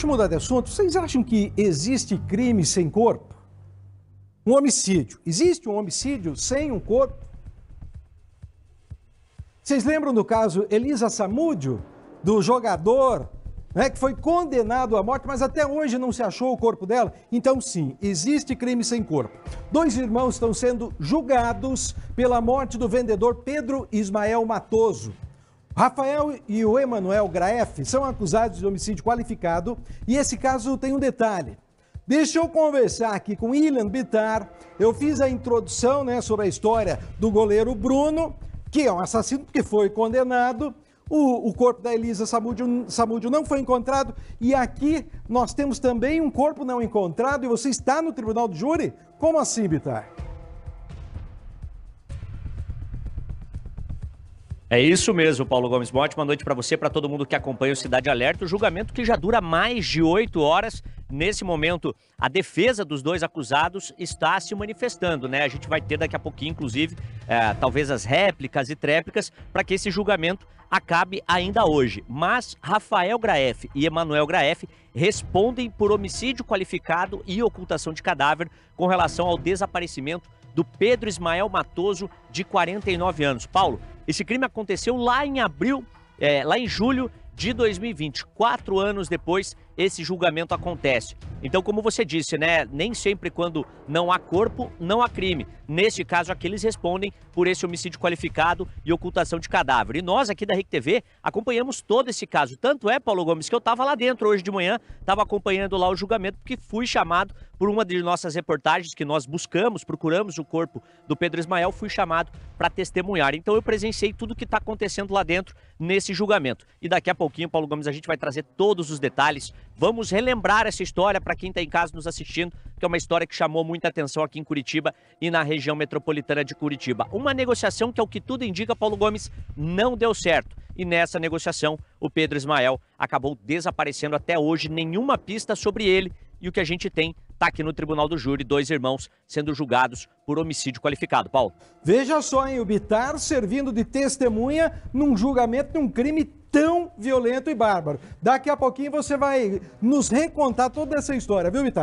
Deixa eu mudar de assunto. Vocês acham que existe crime sem corpo? Um homicídio. Existe um homicídio sem um corpo? Vocês lembram do caso Elisa Samúdio, do jogador, né, que foi condenado à morte, mas até hoje não se achou o corpo dela? Então, sim, existe crime sem corpo. 2 irmãos estão sendo julgados pela morte do vendedor Pedro Ismael Matoso. Rafael e o Emanuel Graef são acusados de homicídio qualificado e esse caso tem um detalhe. Deixa eu conversar aqui com William Bittar. Eu fiz a introdução, né, sobre a história do goleiro Bruno, que é um assassino porque foi condenado. O corpo da Elisa Samúdio não foi encontrado. E aqui nós temos também um corpo não encontrado e você está no tribunal do júri? Como assim, Bittar? É isso mesmo, Paulo Gomes. Uma ótima noite para você, para todo mundo que acompanha o Cidade Alerta. O julgamento que já dura mais de 8 horas. Nesse momento, a defesa dos 2 acusados está se manifestando, né? A gente vai ter daqui a pouquinho, inclusive, talvez as réplicas e tréplicas, para que esse julgamento acabe ainda hoje. Mas Rafael Graef e Emanuel Graef respondem por homicídio qualificado e ocultação de cadáver com relação ao desaparecimento do Pedro Ismael Matoso, de 49 anos. Paulo, esse crime aconteceu lá em julho de 2020. 4 anos depois, esse julgamento acontece. Então, como você disse, né, nem sempre quando não há corpo, não há crime. Neste caso aqui, eles respondem por esse homicídio qualificado e ocultação de cadáver. E nós aqui da RIC TV acompanhamos todo esse caso. Tanto é, Paulo Gomes, que eu estava lá dentro hoje de manhã, estava acompanhando lá o julgamento, porque fui chamado por uma de nossas reportagens que nós procuramos o corpo do Pedro Ismael, fui chamado para testemunhar. Então eu presenciei tudo o que está acontecendo lá dentro nesse julgamento. E daqui a pouquinho, Paulo Gomes, a gente vai trazer todos os detalhes. Vamos relembrar essa história para quem está em casa nos assistindo, que é uma história que chamou muita atenção aqui em Curitiba e na região metropolitana de Curitiba. Uma negociação que, ao que tudo indica, Paulo Gomes, não deu certo. E nessa negociação, o Pedro Ismael acabou desaparecendo até hoje, nenhuma pista sobre ele. E o que a gente tem está aqui no Tribunal do Júri, 2 irmãos sendo julgados por homicídio qualificado. Paulo. Veja só, hein, o Bittar servindo de testemunha num julgamento de um crime tão violento e bárbaro. Daqui a pouquinho você vai nos recontar toda essa história, viu, Bittar?